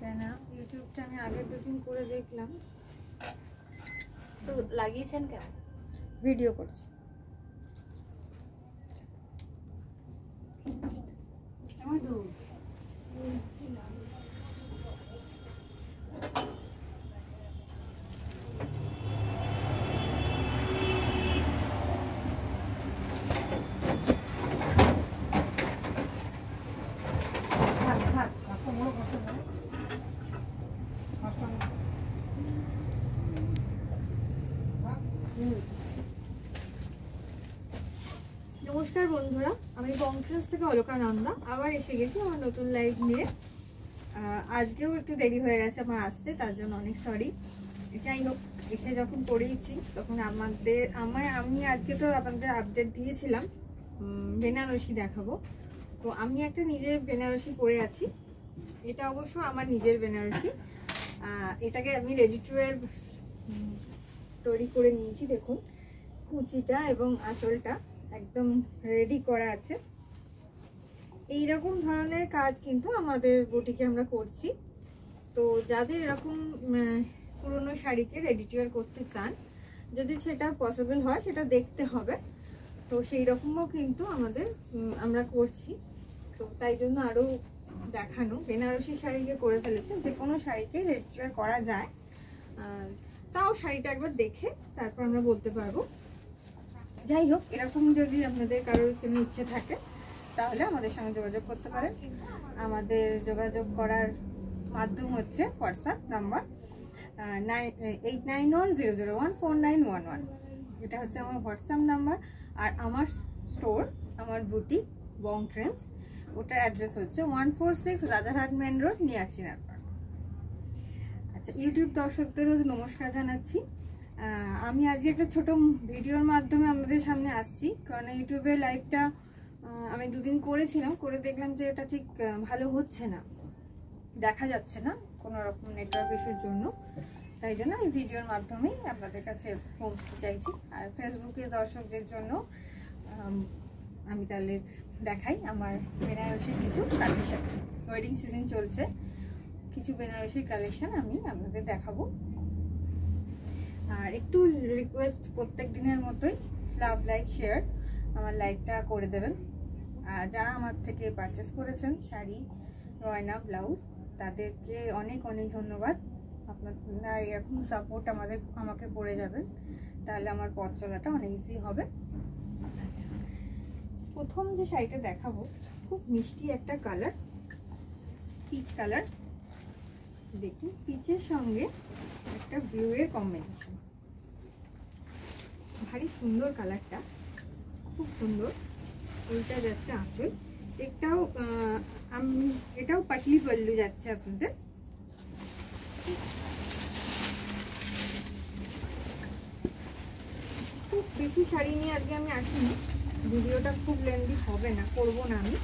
কেন ইউটিউবটা আমি আগের দুদিন করে দেখলাম। তো লাগিয়েছেন কেন? ভিডিও করছি। নমস্কার বন্ধুরা, আমি বংট্রেন্স থেকে অলকানন্দা আবার এসে গেছি আমার নতুন লাইভ নিয়ে। আজকেও একটু দেরি হয়ে গেছে আমার আসতে, তার জন্য অনেক সরি। যাই হোক, এসে যখন পড়েইছি তখন আমি আজকে তো আপনাদের আপডেট দিয়েছিলাম বেনারসি দেখাবো। তো আমি একটা নিজের বেনারসি পরে আছি। এটা অবশ্য আমার নিজের বেনারসি। এটাকে আমি রেডি টু ওয়্যার তৈরি করে নিয়েছি। দেখুন, কুচিটা এবং আঁচলটা একদম রেডি করা আছে। এই রকম ধরনের কাজ কিন্তু আমাদের বুটিকে আমরা করছি। তো যাদের এরকম পুরনো শাড়িকে রেডি টু ওয়্যার করতে চান, যদি সেটা পসিবল হয় সেটা দেখতে হবে। তো সেই রকমও কিন্তু আমরা করছি। তো তাই জন্য আরও দেখানো, বেনারসি শাড়িকে করে ফেলেছে, যে কোনো শাড়িকে রেডি টু ওয়্যার করা যায়। তাও শাড়িটা একবার দেখে তারপর আমরা বলতে পারবো। যাই হোক, এরকম যদি আপনাদের কারোর কোনো ইচ্ছে থাকে তাহলে আমাদের সঙ্গে যোগাযোগ করতে পারেন। আমাদের যোগাযোগ করার মাধ্যম হচ্ছে হোয়াটসঅ্যাপ নাম্বার 8910014911। এটা হচ্ছে আমার হোয়াটসঅ্যাপ নাম্বার। আর আমার স্টোর, আমার বুটিক বংট্রেন্স, ওটার অ্যাড্রেস হচ্ছে 146 রাজারহাট মেন রোড, নিয়ার চিনারপাড়। আচ্ছা, ইউটিউব দর্শকদেরও নমস্কার জানাচ্ছি। আমি আজকে একটা ছোট ভিডিওর মাধ্যমে আমাদের সামনে আসছি, কারণ ইউটিউবে লাইভটা আমি দুদিন করেছিলাম, করে দেখলাম যে এটা ঠিক ভালো হচ্ছে না, দেখা যাচ্ছে না কোনো রকম নেটওয়ার্ক ইস্যুর জন্য। তাই জন্য এই ভিডিওর মাধ্যমেই আপনাদের কাছে পৌঁছতে চাইছি। আর ফেসবুকে দর্শকদের জন্য আমি তাহলে দেখাই আমার বেনারসির কিছু কালেকশন। ওয়েডিং সিজন চলছে, কিছু বেনারসির কালেকশন আমি আপনাদের দেখাবো। আর একটু রিকোয়েস্ট, প্রত্যেক দিনের মতোই লাভ, লাইক, শেয়ার আমার লাইকটা করে দেবেন। আর যারা আমার থেকে পারচেস করেছেন শাড়ি, গয়না, ব্লাউজ, তাদেরকে অনেক অনেক ধন্যবাদ। আপনারা এরকম সাপোর্ট আমাকে করে যাবেন, তাহলে আমার পথ চলাটা অনেক ইজি হবে। আচ্ছা, প্রথম যে শাড়িটা দেখাবো, খুব মিষ্টি একটা কালার, পিচ কালার। দেখুন, পিচের সঙ্গে একটা ব্লু এর কম্বিনেশন, ভারী সুন্দর কালারটা, খুব সুন্দর। ওইটা যাচ্ছে আঁচল, এটাও পাটলি পল্লু যাচ্ছে আপনাদের। খুব বেশি শাড়ি নিয়ে আজকে আমি আসিনি, ভিডিওটা খুব লেন্দি হবে না, করবো না আমি,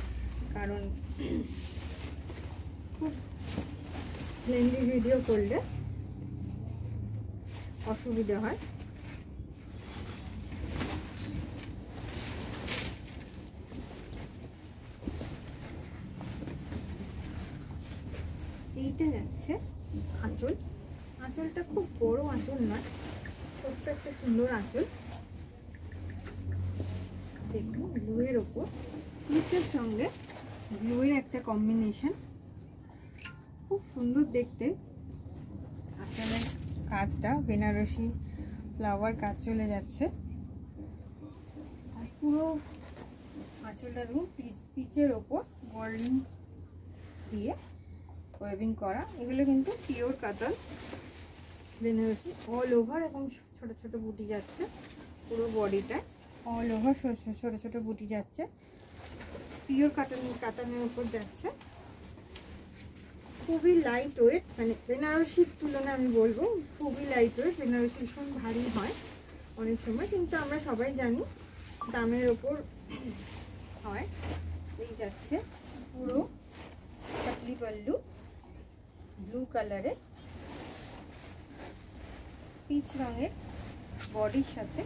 কারণ খুব লেন্দি ভিডিও করলে অসুবিধা হয়। এইটা যাচ্ছে আঁচল। আঁচলটা খুব বড় আঁচল নয়, ছোট্ট একটা সুন্দর আঁচল। দেখুন, ব্লুয়ের ওপর পিচের সঙ্গে ব্লুয়ের একটা কম্বিনেশন, খুব সুন্দর দেখতে। আসলে কাজটা বেনারসি ফ্লাওয়ার কাজ চলে যাচ্ছে, আর পুরো আঁচলটা দেখুন পিচের ওপর গোল্ডেন দিয়ে ওয়েভিং করা। এগুলো কিন্তু পিওর কাতান বেনারসি, অল ওভার এবং ছোট ছোট বুটি যাচ্ছে পুরো বডিটা, অল ওভার ছোট ছোট বুটি যাচ্ছে, পিওর কাতানের উপর যাচ্ছে। খুবই লাইট ওয়েট, মানে বেনারসির তুলনায় আমি বলবো খুবই লাইট ওয়েট। বেনারসি ভীষণ ভারী হয় অনেক সময়, কিন্তু আমরা সবাই জানি দামের ওপর হয়। এই যাচ্ছে পুরো পাটলি পল্লু, ব্লু কালারে পিচ রঙের বডির সাথে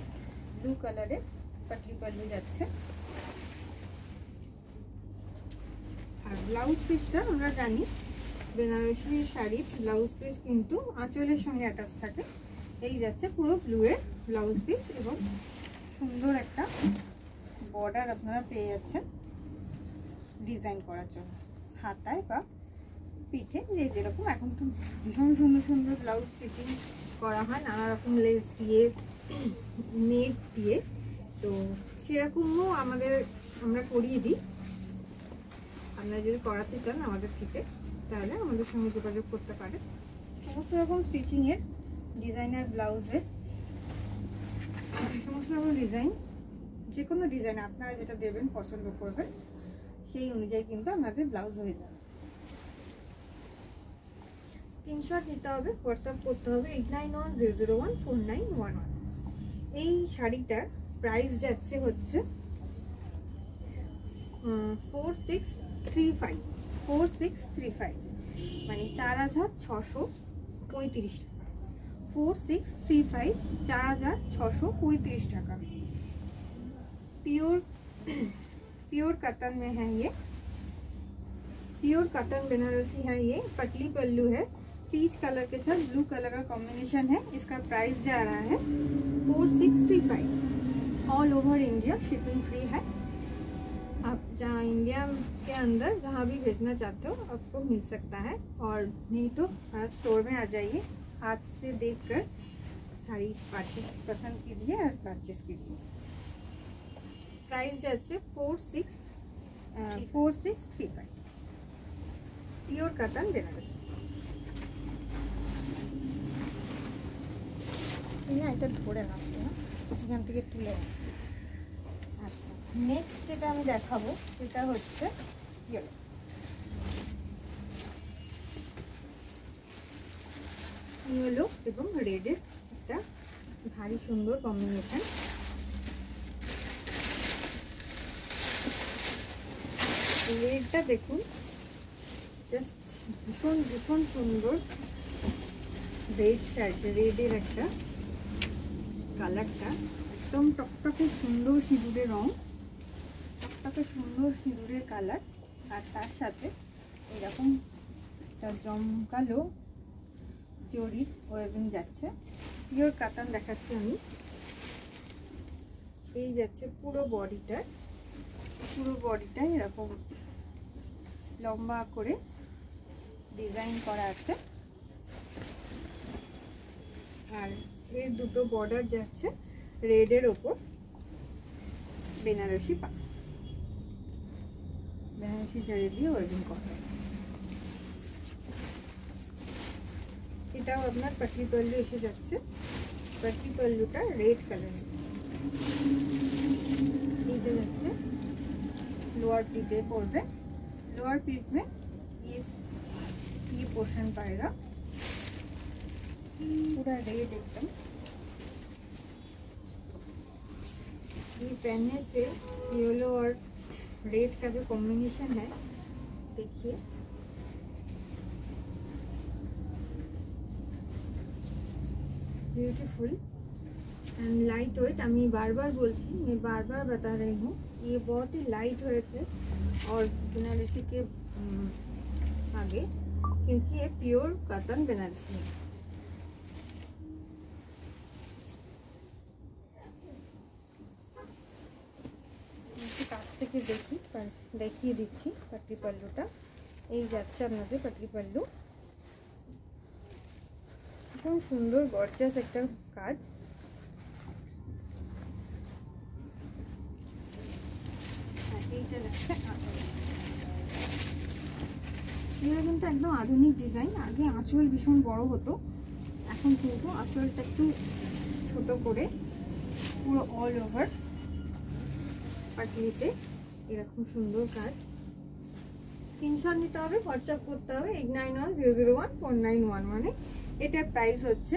ব্লু কালারে পাটলি পল্লু যাচ্ছে। আর ব্লাউজ পিসটা আমরা জানি বেনারসি শাড়ির ব্লাউজ পিস কিন্তু আঁচলের সঙ্গে অ্যাটাচ থাকে। এই যাচ্ছে পুরো ব্লু এর ব্লাউজ পিস এবং সুন্দর একটা বর্ডার আপনারা পেয়ে যাচ্ছেন ডিজাইন করার জন্য হাতায় বা পিঠে, যে যেরকম এখন তো ভীষণ সুন্দর সুন্দর ব্লাউজ স্টিচিং করা হয় নানা রকম লেস দিয়ে, নেট দিয়ে, তো সেরকমও আমরা করিয়ে দিই। আপনারা যদি করাতে চান আমাদের থেকে তাহলে আমাদের সঙ্গে যোগাযোগ করতে পারেন। সমস্ত রকম স্টিচিংয়ের ডিজাইনার ব্লাউজের সমস্ত রকম ডিজাইন, যে কোনো ডিজাইন আপনারা যেটা দেবেন পছন্দ করবেন সেই অনুযায়ী কিন্তু আমাদের ব্লাউজ হয়ে যাবে। স্ক্রিনশট নিতে হবে, হোয়াটসঅ্যাপ করতে হবে 8910014911। এই শাড়িটার প্রাইস যাচ্ছে হচ্ছে 4635 মানে 4635 টাকা। 4635 4635 টাকা। प्योर कॉटन में है ये, प्योर कॉटन बनारसी है ये। पतली पल्लू है, पीच कलर के साथ ब्लू कलर का कॉम्बिनेशन है। इसका प्राइस जा रहा है 4635। All over India shipping free है। आप जहाँ इंडिया के अंदर जहाँ भी भेजना चाहते हो आपको मिल सकता है, और नहीं तो आप स्टोर में आ जाइए, हाथ से देखकर साड़ी परचेज पसंद कीजिए और परचेज कीजिए। प्राइस जाচ্ছে 4635 प्योर कॉटन बेनारसी। এটা ধরে নাও না, এখান থেকে তুলে। আচ্ছা, নেক্সট যেটা আমি দেখাবো সেটা হচ্ছে ইয়েলো এবং রেডের একটা ভারী সুন্দর কম্বিনেশন। রেডটা দেখুন, জাস্ট ভীষণ ভীষণ সুন্দর রেড শার্ট, রেডের একটা কালারটা একদম টকটকে সুন্দর সিঁদুরের রং, টকটকে সুন্দর সিঁদুরের কালার, আর তার সাথে এরকম একটা জমকালো জরির ওয়েভিং যাচ্ছে। পিওর কাতান দেখাচ্ছি আমি। এই যাচ্ছে পুরো বডিটা এরকম লম্বা করে ডিজাইন করা আছে, আর এর দুটো বর্ডার যাচ্ছে রেডের ওপর বেনারসি জরি দিয়ে ওয়েভিং করা। এটাও আপনার পাটলি পল্লু এসে যাচ্ছে, পাটলি পল্লুটা রেড কালারের। এইটা যাচ্ছে लोअर प्लीटे पड़े, लोअर प्लीट में ये पोर्शन पाएगा पूरा रेड एकदम। ये पहनने से येलो और रेड का जो कॉम्बिनेशन है देखिए, ब्यूटीफुल एंड लाइट वेट। मैं बार बार बोलती, मैं बार बार बता रही हूँ, ये बहुत ही लाइट वेट है और बनारसी के आगे, क्योंकि ये प्योर कॉटन बनारसी है। কাছ থেকে দেখিয়ে দিচ্ছি পাটলি পল্লুটা। এই যাচ্ছে আপনাদের পাটলি পল্লু, খুব সুন্দর গর্জাস একটা কাজ। এইটা যাচ্ছে এটা কিন্তু একদম আধুনিক ডিজাইন। আগে আঁচল ভীষণ বড় হতো, এখন কিন্তু আঁচলটা একটু ছোট করে পুরো অল ওভার পাটলিতে এরকম সুন্দর কাজ। স্ক্রিনশট নিতে হবে, হোয়াটসঅ্যাপ করতে হবে 8910014911। এটার প্রাইস হচ্ছে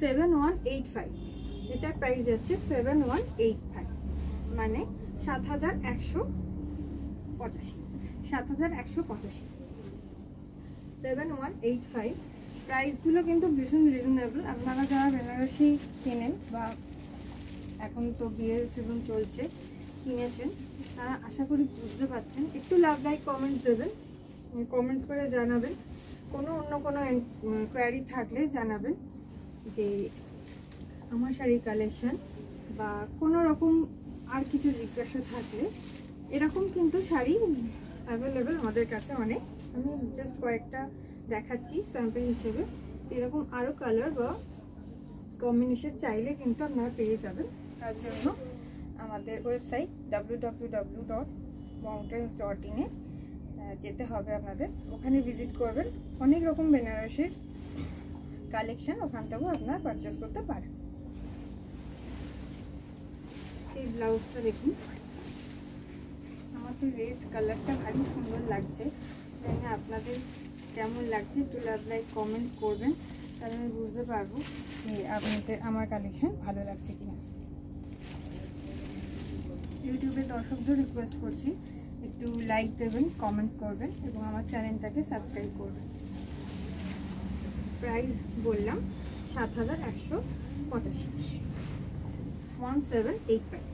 7185। এটার প্রাইস যাচ্ছে 7185 মানে 7185। 7185 প্রাইসগুলো কিন্তু ভীষণ রিজনেবল। আপনারা যারা বেনারসি কেনেন বা এখন তো বিয়ের সিজন চলছে কিনেছেন, তারা আশা করি বুঝতে পারছেন। একটু লাভ লাইক কমেন্টস দেবেন, কমেন্টস করে জানাবেন অন্য কোনো কোয়ারি থাকলে জানাবেন যে আমার শাড়ির কালেকশন বা কোনো রকম আর কিছু জিজ্ঞাসা থাকলে। এরকম কিন্তু শাড়ি অ্যাভেলেবেল আমাদের কাছে অনেক, আমি জাস্ট কয়েকটা দেখাচ্ছি স্যাম্পল হিসেবে। এরকম আরও কালার বা কম্বিনেশন চাইলে কিন্তু আপনারা পেয়ে যাবেন। তার জন্য আমাদের ওয়েবসাইট www.mountains.in এ যেতে হবে আপনাদের, ওখানে ভিজিট করবেন। অনেক রকম বেনারসির কালেকশন ওখান থেকেও আপনারা পারচেস করতে পারেন। এই ব্লাউজটা দেখুন, আমার তো রেড কালারটা ভারী সুন্দর লাগছে, তাই না? আপনাদের কেমন লাগছে একটু লাভ লাইক কমেন্টস করবেন, তাহলে আমি বুঝতে পারবো যে আপনাদের আমার কালেকশন ভালো লাগছে কিনা। ইউটিউবের দর্শকদের রিকোয়েস্ট করছি একটু লাইক দেবেন, কমেন্টস করবেন এবং আমার চ্যানেলটাকে সাবস্ক্রাইব করবেন। প্রাইস বললাম 7185, 1785।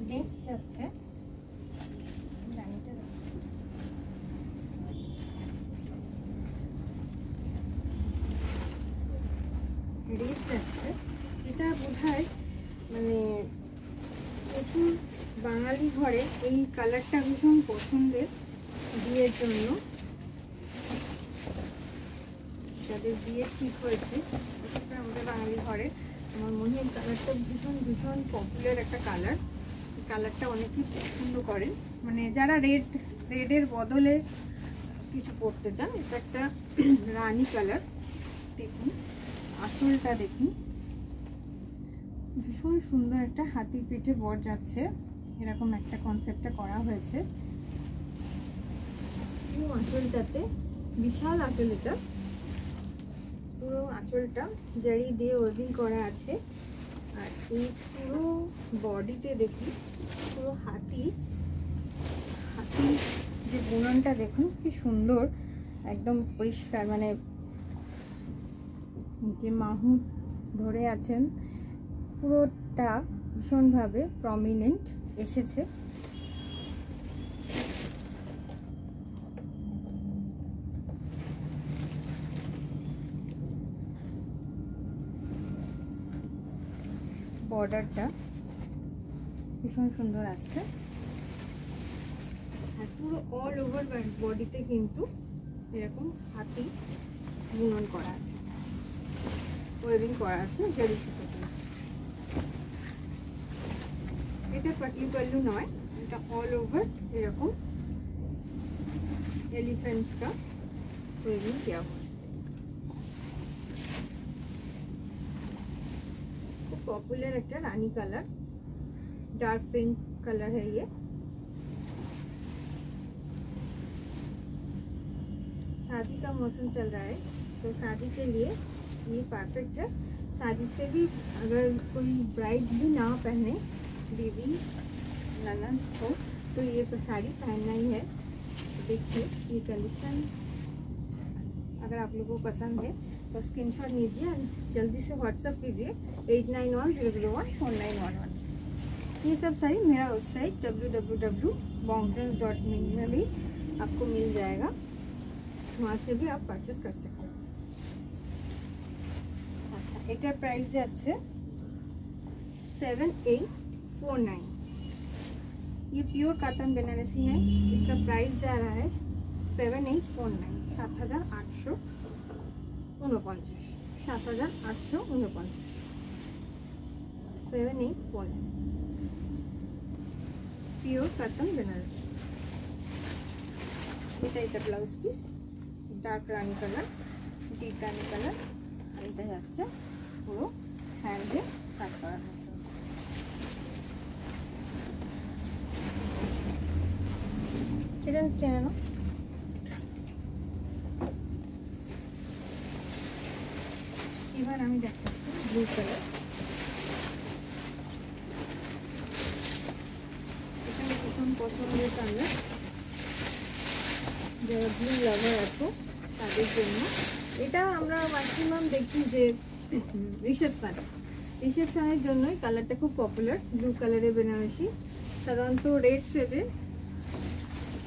নেক্সট যাচ্ছে রেড যাচ্ছে, এটা বোধহয় মানে প্রচুর বাঙালি ঘরে এই কালারটা ভীষণ পছন্দের, বিয়ের জন্য যাদের বিয়ে ঠিক হয়েছে আমাদের বাঙালি ঘরে। আমার মনে হয় কালারটা ভীষণ ভীষণ পপুলার একটা কালার। কালারটা অনেকেই পছন্দ করেন, মানে যারা রেডের বদলে কিছু পরতে চান। এটা একটা রানী কালার। দেখুন আঁচলটা দেখুন, ভীষণ সুন্দর একটা হাতির পিঠে বর যাচ্ছে, এরকম একটা কনসেপ্টটা করা হয়েছে। আঁচলটাতে বিশাল আঁচল, এটা পুরো আঁচলটা জারি দিয়ে ওয়েভিং করা আছে। আর এই পুরো বডিতে দেখুন পুরো হাতি যে বুননটা দেখুন কি সুন্দর, একদম পরিষ্কার, মানে যে মাহুত ধরে আছেন পুরোটা ভীষণভাবে প্রমিনেন্ট এসেছে। বর্ডারটা ভীষণ সুন্দর আসছে, আর পুরো অল ওভার বডিতে কিন্তু এরকম হাতি বুনন করা আছে, ওয়েভিং করা আছে জারি সুতোতে। এটা পাটলি পাল্লু নয়, এটা অল ওভার এরকম एलिफेंट का वेविंग किया हुआ। खूब पॉपुलर एक रानी कलर, डार्क पिंक कलर है ये। शादी का मौसम चल रहा है तो शादी के लिए ये परफेक्ट है। शादी से भी अगर कोई ब्राइड भी ना पहने, दीदी ननद हो, तो ये साड़ी पहनना ही है। देखिए ये कलेक्शन अगर आप लोगों को पसंद है तो स्क्रीनशॉट लीजिए, जल्दी से व्हाट्सअप कीजिए 8910014911। ये सब साड़ी मेरा वेबसाइट www.mountains.in में भी आपको मिल जाएगा, वहाँ से भी आप परचेस कर सकते हैं। अच्छा, एटार प्राइस जाच्छे 7849। ये प्योर कॉटन बनारसी है, इसका प्राइस जा रहा है 7849, 7849, 7849, 7849 प्योर कॉटन बनारसी। এটা ব্লাউজ পিস, ডার্ক রানি কালার, ডিপ রানি কালার, আর এটা যাচ্ছে পুরো হ্যান্ডে কাজ করানো। টেনে নাও। এবার আমি দেখাচ্ছি ব্লু কালার। এখানে প্রথম পছন্দের কালার, যারা ব্লু লাভার আছে তাদের জন্য। এটা আমরা ম্যাক্সিমাম দেখি যে রিসেপশনের জন্যই কালারটা খুব পপুলার। ব্লু কালারের বেনারসি সাধারণত রেড শেডে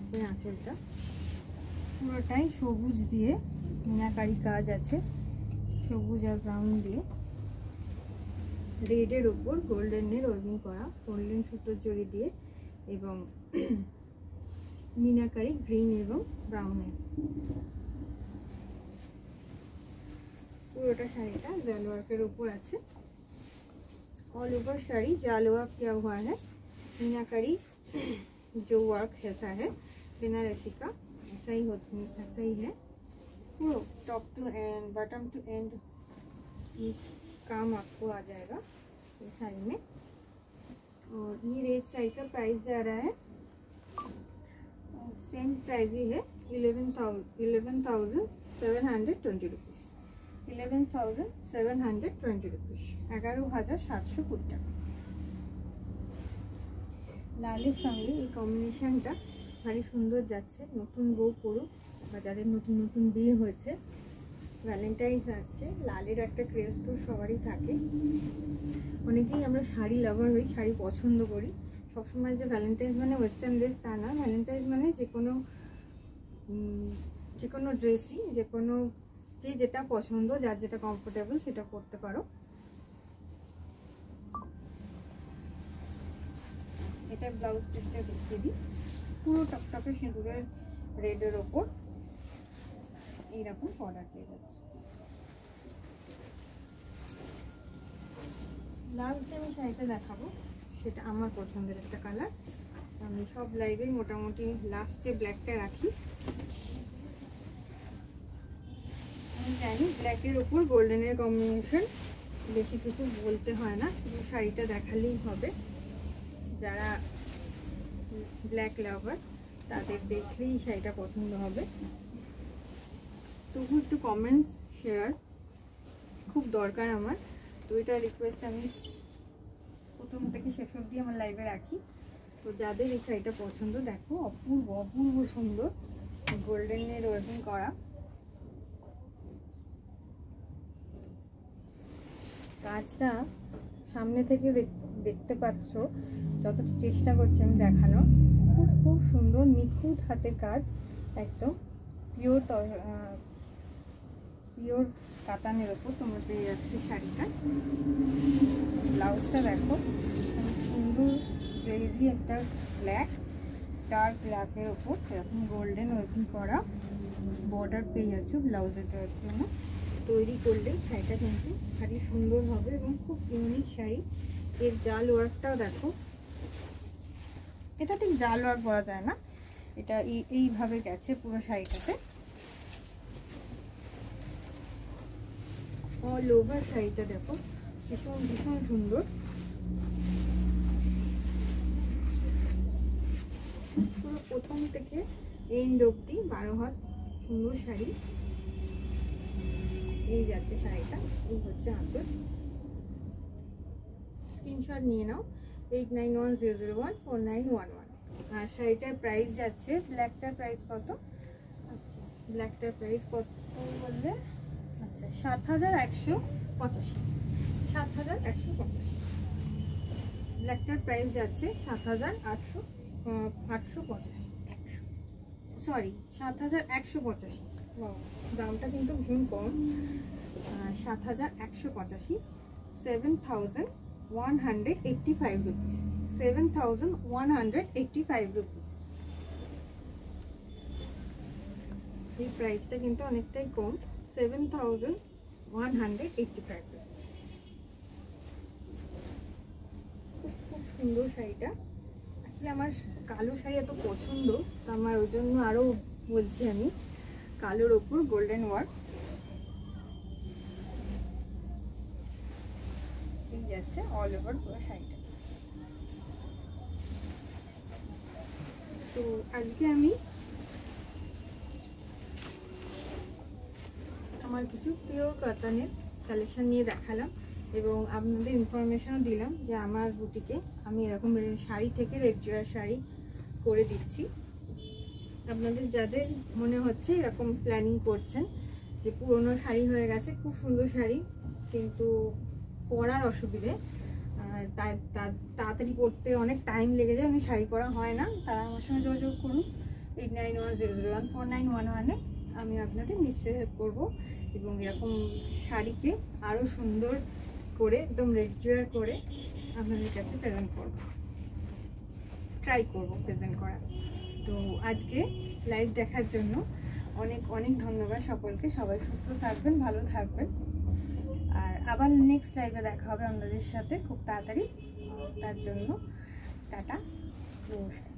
দেখবেন আঁচলটা পুরোটাই সবুজ দিয়ে মিনাকারি কাজ আছে, সবুজ আর ব্রাউন দিয়ে রেডের ওপর গোল্ডেনের ওয়েভিং করা, গোল্ডেন সুতোর জড়ি দিয়ে এবং মিনাকারি গ্রিন এবং ব্রাউনের। পুরোটা শাড়িটা জাল ওয়ার্কের উপর আছে। ऑल ओवर साड़ी जाल वर्क किया हुआ है, मीनाकारी जो वर्क रहता है बनारसी का ऐसा ही है। पूरा top to end bottom to end काम आपको आ जाएगा ये साड़ी में। और ये रेट साड़ी का प्राइस जा रहा है, सेम प्राइस ही है 11,720 रुपीज़। 11,720 रुपीज़, 11,720 টাকা। লালের সঙ্গে এই কম্বিনেশনটা ভারী সুন্দর যাচ্ছে। নতুন বউ পড়ুক বা যাদের নতুন নতুন বিয়ে হয়েছে, ভ্যালেন্টাইন্স আসছে, লালের একটা ক্রেজ তো সবারই থাকে। অনেকেই আমরা শাড়ি লাভার হই, শাড়ি পছন্দ করি। সবসময় যে ভ্যালেন্টাইন্স মানে ওয়েস্টার্ন ড্রেস তা না, ভ্যালেন্টাইন্স মানে যে কোনো ড্রেসই, যে কোনো যে যেটা পছন্দ, যার যেটা কমফোর্টেবল সেটা করতে পারো। এটা ব্লাউজ পিসটা দেখিয়ে দিই। পুরো টকটকে সিঁদুরের রেডের ওপর এইরকম বর্ডার পেয়ে যাচ্ছে। লাস্ট যে আমি শাড়িটা দেখাবো সেটা আমার পছন্দের একটা কালার। আমি সব লাইভে মোটামুটি লাস্টে ব্ল্যাকটা রাখি। আমি জানি ব্ল্যাকের ওপর গোল্ডেনের কম্বিনেশন, বেশি কিছু বলতে হয় না, শুধু শাড়িটা দেখালেই হবে। যারা ব্ল্যাক লাভার তাদের দেখলেই শাড়িটা পছন্দ হবে। তবু একটু কমেন্টস শেয়ার খুব দরকার আমার, তো এটা রিকোয়েস্ট আমি প্রথম থেকে শেষ অবধি আমার লাইভে রাখি। তো যাদের এই শাড়িটা পছন্দ, দেখো অপূর্ব অপূর্ব সুন্দর গোল্ডেনের ওয়েভিং করা। কাজটা সামনে থেকে দেখতে পাচ্ছ, যতটা চেষ্টা করছি আমি দেখানোর। খুব সুন্দর নিখুঁত হাতের কাজ, একদম পিওর কাতানের ওপর তোমরা পেয়ে যাচ্ছে শাড়িটা। ব্লাউজটা দেখো সুন্দর ক্রেজি একটা ব্ল্যাক, ডার্ক ব্ল্যাকের ওপর এরকম গোল্ডেন ওয়েভিং করা বর্ডার পেয়ে যাচ্ছ ব্লাউজের দেওয়ার জন্য। তৈরি করলে শাড়িটা কিন্তু ভারী সুন্দর হবে এবং খুব ইউনিক শাড়ি। এর জাল ওয়ার্কটাও দেখো, এটা ঠিক জাল ওয়ার্ক বলা যায় না, এটা এইভাবে গেছে পুরো শাড়িটাতে। অল ওভার শাড়িটা দেখো ভীষণ ভীষণ সুন্দর। পুরো প্রথম থেকে এন্ড অবধি 12 হাত সুন্দর শাড়ি। এই যাচ্ছে শাড়িটা, এই হচ্ছে আঁচল। স্ক্রিনশট নিয়ে নাও 8910014911। আর শাড়িটার প্রাইস যাচ্ছে, ব্ল্যাকটার প্রাইস কত? আচ্ছা ব্ল্যাকটার প্রাইস কত বললে? আচ্ছা 7,185। 7,185 ব্ল্যাকটার প্রাইস যাচ্ছে 7,885। সরি 7,185। দামটা কিন্তু ভীষণ কম। 7,185, 7,185 রুপিস। 7,185 রুপিস। এই প্রাইসটা কিন্তু অনেকটাই কম, 7,185 রুপিস। খুব সুন্দর শাড়িটা। আসলে আমার কালো শাড়ি এত পছন্দ, তো আমার ওই জন্য আরও বলছি আমি। কালোর ওপর গোল্ডেন ওয়ার্ক এই যাচ্ছে অল ওভার পুরো শাড়িটা। তো আজকে আমি আমার কিছু পিওর কটনের কালেকশন নিয়ে দেখালাম এবং আপনাদের ইনফরমেশনও দিলাম যে আমার বুটিকে আমি এরকম শাড়ি থেকে রেগুলার শাড়ি করে দিচ্ছি। আপনাদের যাদের মনে হচ্ছে এরকম প্ল্যানিং করছেন যে পুরনো শাড়ি হয়ে গেছে, খুব সুন্দর শাড়ি কিন্তু পরার অসুবিধে, তাড়াতাড়ি পরতে অনেক টাইম লেগে যায়, শাড়ি পরা হয় না, তারা আমার সঙ্গে যোগাযোগ করুন। 8910014911-এ আমি আপনাদের নিশ্চয়ই হেল্প করবো এবং এরকম শাড়িকে আরও সুন্দর করে একদম রেডি করে আপনাদের কাছে প্রেজেন্ট করব, ট্রাই করব প্রেজেন্ট করা। তো আজকে লাইভ দেখার জন্য অনেক অনেক ধন্যবাদ সকলকে। সবাই সুস্থ থাকবেন, ভালো থাকবেন, আর আবার নেক্সট লাইভে দেখা হবে আপনাদের সাথে খুব তাড়াতাড়ি। তার জন্য টাটা, নমস্কার।